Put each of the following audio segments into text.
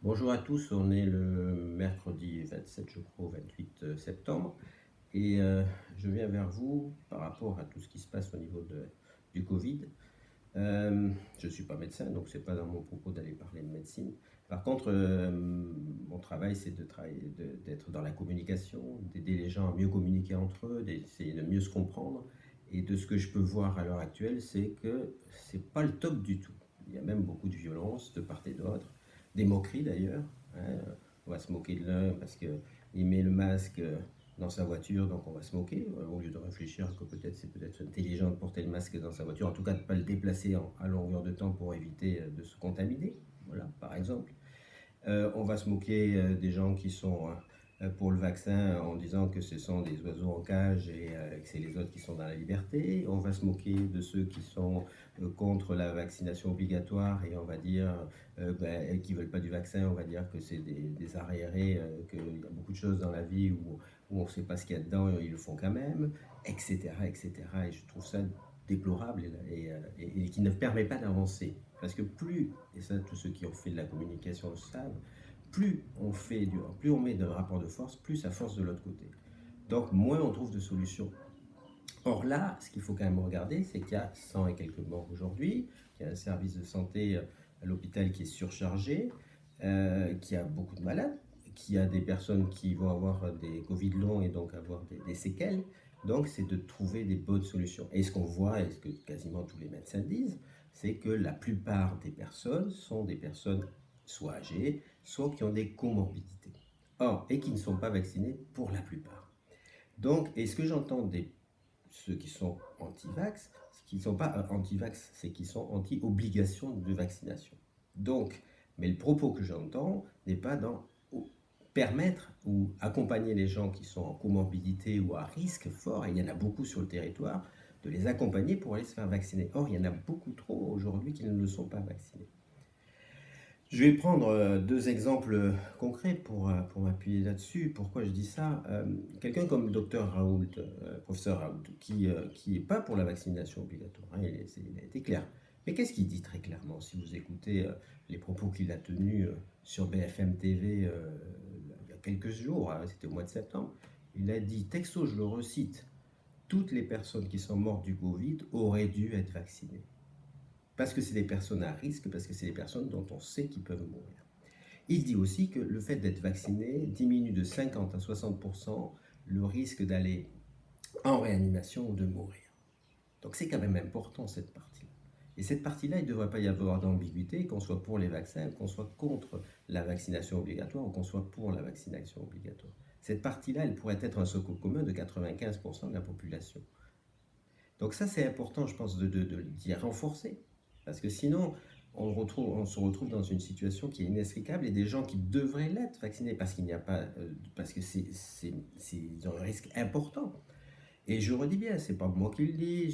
Bonjour à tous, on est le mercredi 27, je crois, au 28 septembre, et je viens vers vous par rapport à tout ce qui se passe au niveau du Covid. Je ne suis pas médecin, donc ce n'est pas dans mon propos d'aller parler de médecine. Par contre, mon travail, c'est d'être dans la communication, d'aider les gens à mieux communiquer entre eux, d'essayer de mieux se comprendre. Et de ce que je peux voir à l'heure actuelle, c'est que c'est pas le top du tout. Il y a même beaucoup de violence de part et d'autre, des moqueries d'ailleurs, hein. On va se moquer de l'un parce qu'il met le masque dans sa voiture, donc on va se moquer, au lieu de réfléchir que c'est peut-être intelligent de porter le masque dans sa voiture, en tout cas de ne pas le déplacer à longueur de temps pour éviter de se contaminer, voilà, par exemple. On va se moquer des gens qui sont pour le vaccin en disant que ce sont des oiseaux en cage et que c'est les autres qui sont dans la liberté. On va se moquer de ceux qui sont contre la vaccination obligatoire et on va dire qui ne veulent pas du vaccin, on va dire que c'est des arriérés, qu'il y a beaucoup de choses dans la vie où on ne sait pas ce qu'il y a dedans et ils le font quand même, etc. etc. Et je trouve ça déplorable et qui ne permet pas d'avancer. Parce que et ça tous ceux qui ont fait de la communication le savent, plus on met de rapport de force, plus ça force de l'autre côté. Donc moins on trouve de solutions. Or là, ce qu'il faut quand même regarder, c'est qu'il y a 100 et quelques morts aujourd'hui, qu'il y a un service de santé à l'hôpital qui est surchargé, qu'il y a beaucoup de malades, qu'il y a des personnes qui vont avoir des Covid longs et donc avoir des séquelles. Donc c'est de trouver des bonnes solutions. Et ce qu'on voit, et ce que quasiment tous les médecins disent, c'est que la plupart des personnes sont des personnes soit âgées, soit qui ont des comorbidités. Or, et qui ne sont pas vaccinées pour la plupart. Donc, et ce que j'entends des ceux qui sont anti-vax, ce qui ne sont pas anti-vax, c'est qu'ils sont anti-obligation de vaccination. Donc, mais le propos que j'entends n'est pas dans permettre ou accompagner les gens qui sont en comorbidité ou à risque fort, et il y en a beaucoup sur le territoire, de les accompagner pour aller se faire vacciner. Or, il y en a beaucoup trop aujourd'hui qui ne le sont pas vaccinés. Je vais prendre deux exemples concrets pour m'appuyer là-dessus. Pourquoi je dis ça? Quelqu'un comme le docteur Raoult, professeur Raoult, qui n'est pas pour la vaccination obligatoire, hein, il a été clair. Mais qu'est-ce qu'il dit très clairement? Si vous écoutez les propos qu'il a tenus sur BFM TV il y a quelques jours, hein, c'était au mois de septembre, il a dit, texto, je le recite, toutes les personnes qui sont mortes du Covid auraient dû être vaccinées. Parce que c'est des personnes à risque, parce que c'est des personnes dont on sait qu'ils peuvent mourir. Il dit aussi que le fait d'être vacciné diminue de 50 à 60% le risque d'aller en réanimation ou de mourir. Donc c'est quand même important cette partie-là. Et cette partie-là, il ne devrait pas y avoir d'ambiguïté, qu'on soit pour les vaccins, qu'on soit contre la vaccination obligatoire ou qu'on soit pour la vaccination obligatoire. Cette partie-là, elle pourrait être un socle commun de 95% de la population. Donc ça, c'est important, je pense, d'y renforcer. Parce que sinon, on se retrouve dans une situation qui est inextricable et des gens qui devraient l'être vaccinés parce qu'il n'y a pas, parce que c'est un risque important. Et je redis bien, c'est pas moi qui le dis,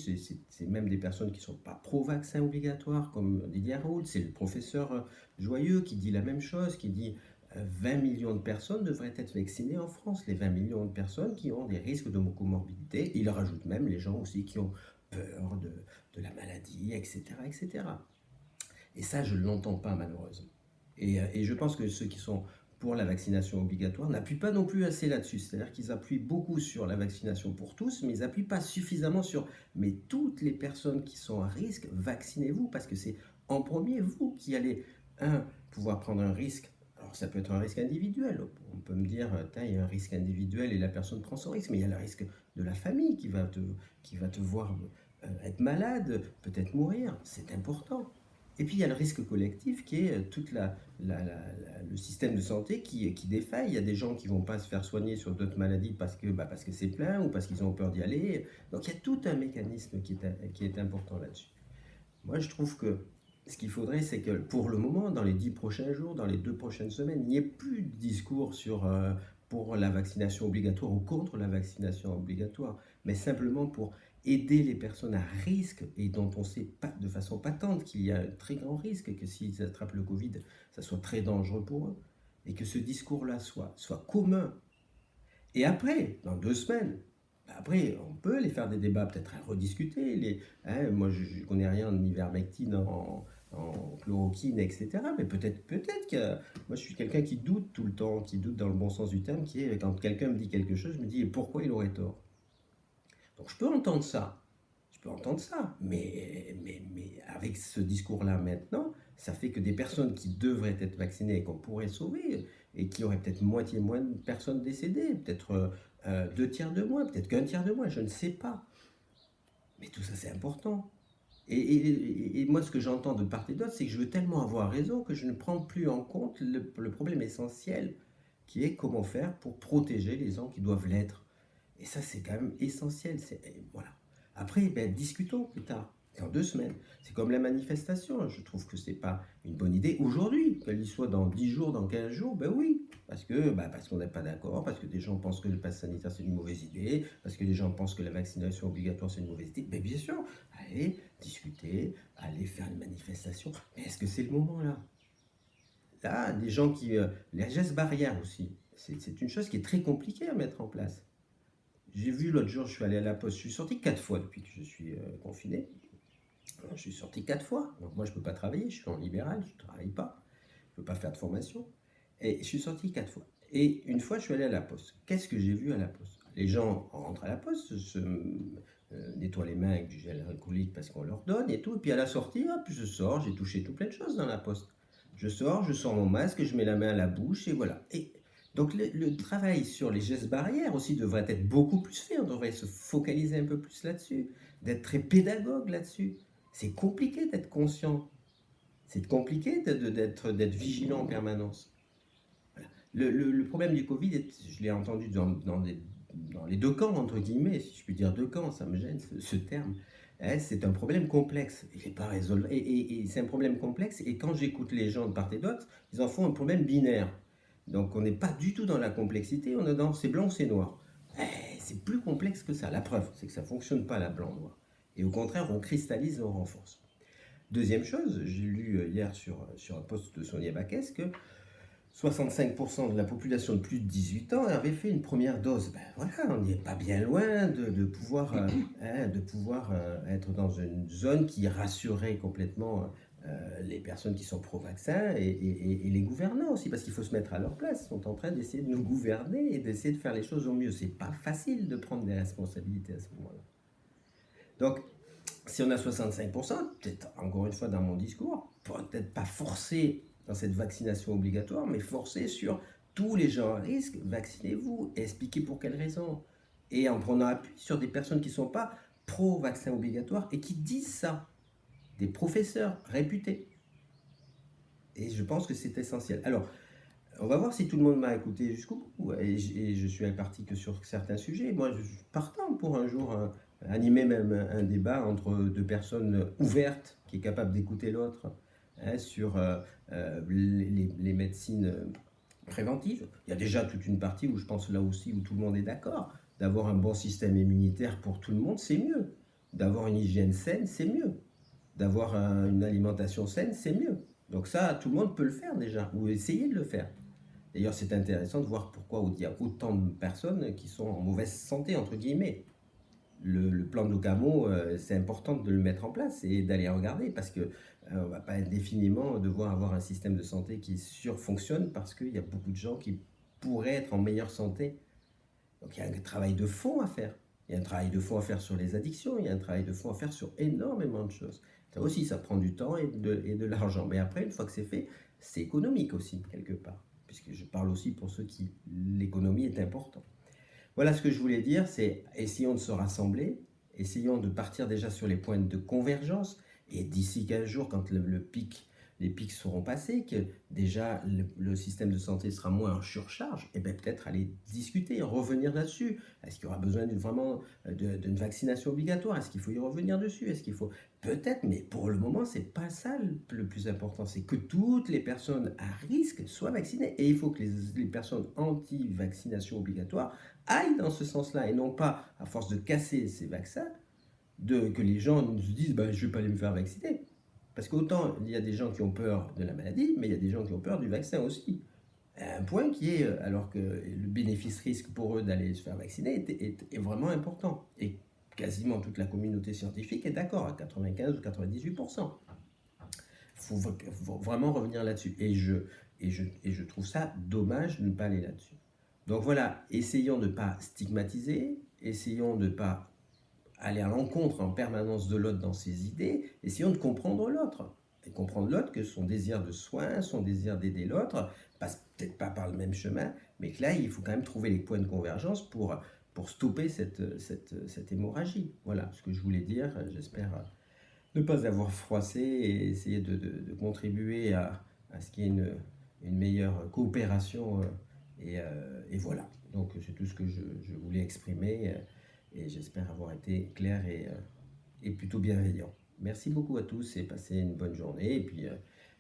c'est même des personnes qui ne sont pas pro-vaccin obligatoire, comme Didier Raoult, c'est le professeur Joyeux qui dit la même chose, qui dit 20 millions de personnes devraient être vaccinées en France, les 20 millions de personnes qui ont des risques de comorbidité. Il rajoute même les gens aussi qui ont peur de la maladie, etc., etc. Et ça, je ne l'entends pas malheureusement. Et je pense que ceux qui sont pour la vaccination obligatoire n'appuient pas non plus assez là-dessus. C'est-à-dire qu'ils appuient beaucoup sur la vaccination pour tous, mais ils n'appuient pas suffisamment sur mais toutes les personnes qui sont à risque, vaccinez-vous, parce que c'est en premier vous qui allez, pouvoir prendre un risque. Alors ça peut être un risque individuel. On peut me dire, il y a un risque individuel et la personne prend son risque, mais il y a le risque de la famille qui va te voir être malade, peut-être mourir. C'est important. Et puis il y a le risque collectif qui est tout le système de santé qui défaille. Il y a des gens qui ne vont pas se faire soigner sur d'autres maladies parce que c'est plein ou parce qu'ils ont peur d'y aller. Donc il y a tout un mécanisme qui est important là-dessus. Moi je trouve que ce qu'il faudrait, c'est que pour le moment, dans les 10 prochains jours, dans les 2 prochaines semaines, il n'y ait plus de discours pour la vaccination obligatoire ou contre la vaccination obligatoire, mais simplement pour aider les personnes à risque et dont on sait pas, de façon patente qu'il y a un très grand risque que s'ils attrapent le Covid, ça soit très dangereux pour eux, et que ce discours-là soit commun. Et après, dans 2 semaines, après, on peut les faire des débats, peut-être à rediscuter. Moi, je ne connais rien en ivermectine en chloroquine, etc. Mais peut-être que moi je suis quelqu'un qui doute tout le temps, qui doute dans le bon sens du terme, qui est quand quelqu'un me dit quelque chose, je me dis pourquoi il aurait tort. Donc je peux entendre ça. Je peux entendre ça, mais avec ce discours-là maintenant, ça fait que des personnes qui devraient être vaccinées et qu'on pourrait sauver, et qui auraient peut-être moitié moins de personnes décédées, peut-être 2 tiers de moins, peut-être qu'un tiers de moins, je ne sais pas. Mais tout ça, c'est important. Et moi, ce que j'entends de part et d'autre, c'est que je veux tellement avoir raison que je ne prends plus en compte le problème essentiel, qui est comment faire pour protéger les gens qui doivent l'être. Et ça, c'est quand même essentiel. Voilà. Après, ben, discutons plus tard, dans 2 semaines. C'est comme la manifestation. Je trouve que ce n'est pas une bonne idée aujourd'hui. Qu'elle y soit dans 10 jours, dans 15 jours, ben oui. Parce qu'on n'est pas d'accord, parce que des gens pensent que le pass sanitaire c'est une mauvaise idée, parce que des gens pensent que la vaccination obligatoire c'est une mauvaise idée. Ben bien sûr, allez discuter, allez faire une manifestation. Mais est-ce que c'est le moment là? Là, des gens qui... les gestes barrières aussi. C'est une chose qui est très compliquée à mettre en place. J'ai vu l'autre jour, je suis allé à la poste, je suis sorti 4 fois depuis que je suis confiné. Je suis sorti 4 fois. Donc moi, je ne peux pas travailler, je suis en libéral, je ne travaille pas, je ne peux pas faire de formation. Et je suis sorti 4 fois. Et une fois, je suis allé à la poste. Qu'est-ce que j'ai vu à la poste? Les gens rentrent à la poste, se nettoient les mains avec du gel alcoolique parce qu'on leur donne et tout. Et puis à la sortie, hop, je sors, j'ai touché tout plein de choses dans la poste. Je sors mon masque, je mets la main à la bouche et voilà. Et donc le travail sur les gestes barrières aussi devrait être beaucoup plus fait. On devrait se focaliser un peu plus là-dessus, d'être très pédagogue là-dessus. C'est compliqué d'être conscient. C'est compliqué d'être vigilant en permanence. Voilà. Le problème du Covid, je l'ai entendu dans les deux camps, entre guillemets, si je puis dire deux camps, ça me gêne ce terme. Hein, c'est un problème complexe, il n'est pas résolu. Et c'est un problème complexe, et quand j'écoute les gens de part et d'autre, ils en font un problème binaire. Donc on n'est pas du tout dans la complexité, on est dans c'est blanc ou c'est noir. C'est plus complexe que ça. La preuve, c'est que ça ne fonctionne pas la blanc-noir. Et au contraire, on cristallise et on renforce. Deuxième chose, j'ai lu hier sur un post de Sonia Baquès que 65% de la population de plus de 18 ans avait fait une première dose. Ben voilà, on n'est pas bien loin de pouvoir, être dans une zone qui rassurerait complètement les personnes qui sont pro-vaccin et les gouvernants aussi, parce qu'il faut se mettre à leur place. Ils sont en train d'essayer de nous gouverner et d'essayer de faire les choses au mieux. C'est pas facile de prendre des responsabilités à ce moment-là. Donc, si on a 65%, peut-être encore une fois dans mon discours, peut-être pas forcer dans cette vaccination obligatoire, mais forcer sur tous les gens à risque, vaccinez-vous, expliquez pour quelles raisons. Et en prenant appui sur des personnes qui ne sont pas pro-vaccin obligatoire et qui disent ça, des professeurs réputés. Et je pense que c'est essentiel. Alors, on va voir si tout le monde m'a écouté jusqu'au bout. Et je suis imparti que sur certains sujets. Moi, je suis partant pour un jour animer même un débat entre deux personnes ouvertes, qui est capable d'écouter l'autre, hein, sur les médecines préventives. Il y a déjà toute une partie où je pense là aussi où tout le monde est d'accord. D'avoir un bon système immunitaire pour tout le monde, c'est mieux. D'avoir une hygiène saine, c'est mieux. D'avoir une alimentation saine, c'est mieux. Donc ça, tout le monde peut le faire déjà, ou essayer de le faire. D'ailleurs, c'est intéressant de voir pourquoi il y a autant de personnes qui sont en mauvaise santé, entre guillemets. Le plan de Locamo, c'est important de le mettre en place et d'aller regarder parce que on va pas indéfiniment devoir avoir un système de santé qui surfonctionne parce qu'il y a beaucoup de gens qui pourraient être en meilleure santé. Donc il y a un travail de fond à faire. Il y a un travail de fond à faire sur les addictions, il y a un travail de fond à faire sur énormément de choses. Ça aussi, ça prend du temps et de l'argent. Mais après, une fois que c'est fait, c'est économique aussi, quelque part. Puisque je parle aussi pour ceux qui l'économie est importante. Voilà ce que je voulais dire, c'est essayons de se rassembler, essayons de partir déjà sur les points de convergence, et d'ici 15 jours, quand les pics seront passés, que déjà le système de santé sera moins en surcharge, et bien peut-être aller discuter, revenir là-dessus. Est-ce qu'il y aura besoin d'une vaccination obligatoire? Est-ce qu'il faut y revenir dessus? Est-ce qu'il faut... Peut-être, mais pour le moment, c'est pas ça le plus important. C'est que toutes les personnes à risque soient vaccinées. Et il faut que les personnes anti-vaccination obligatoire aillent dans ce sens-là et non pas, à force de casser ces vaccins, que les gens nous disent je ne vais pas aller me faire vacciner. Parce qu'autant il y a des gens qui ont peur de la maladie, mais il y a des gens qui ont peur du vaccin aussi. Un point qui est, alors que le bénéfice-risque pour eux d'aller se faire vacciner est vraiment important. Et quasiment toute la communauté scientifique est d'accord, à 95 ou 98%. Il faut vraiment revenir là-dessus. Et je trouve ça dommage de ne pas aller là-dessus. Donc voilà, essayons de ne pas stigmatiser, essayons de ne pas aller à l'encontre en permanence de l'autre dans ses idées, essayons de comprendre l'autre. Et comprendre l'autre, que son désir de soin, son désir d'aider l'autre, passe peut-être pas par le même chemin, mais que là, il faut quand même trouver les points de convergence pour stopper cette hémorragie. Voilà ce que je voulais dire. J'espère ne pas avoir froissé et essayer de contribuer à ce qu'il y ait une meilleure coopération. Et voilà. Donc c'est tout ce que je voulais exprimer et j'espère avoir été clair et plutôt bienveillant. Merci beaucoup à tous et passez une bonne journée. Et puis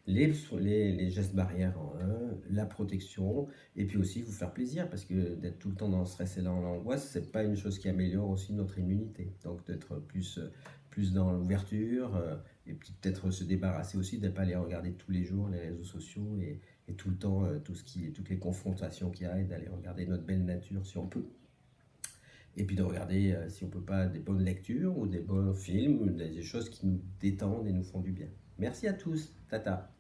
les gestes barrières en un, la protection, et puis aussi vous faire plaisir parce que d'être tout le temps dans le stress et dans l'angoisse, c'est pas une chose qui améliore aussi notre immunité. Donc d'être plus dans l'ouverture et puis peut-être se débarrasser aussi de ne pas aller regarder tous les jours les réseaux sociaux et tout le temps toutes les confrontations qu'il y a et d'aller regarder notre belle nature si on peut. Et puis de regarder, si on peut pas, des bonnes lectures ou des bons films, des choses qui nous détendent et nous font du bien. Merci à tous. Tata.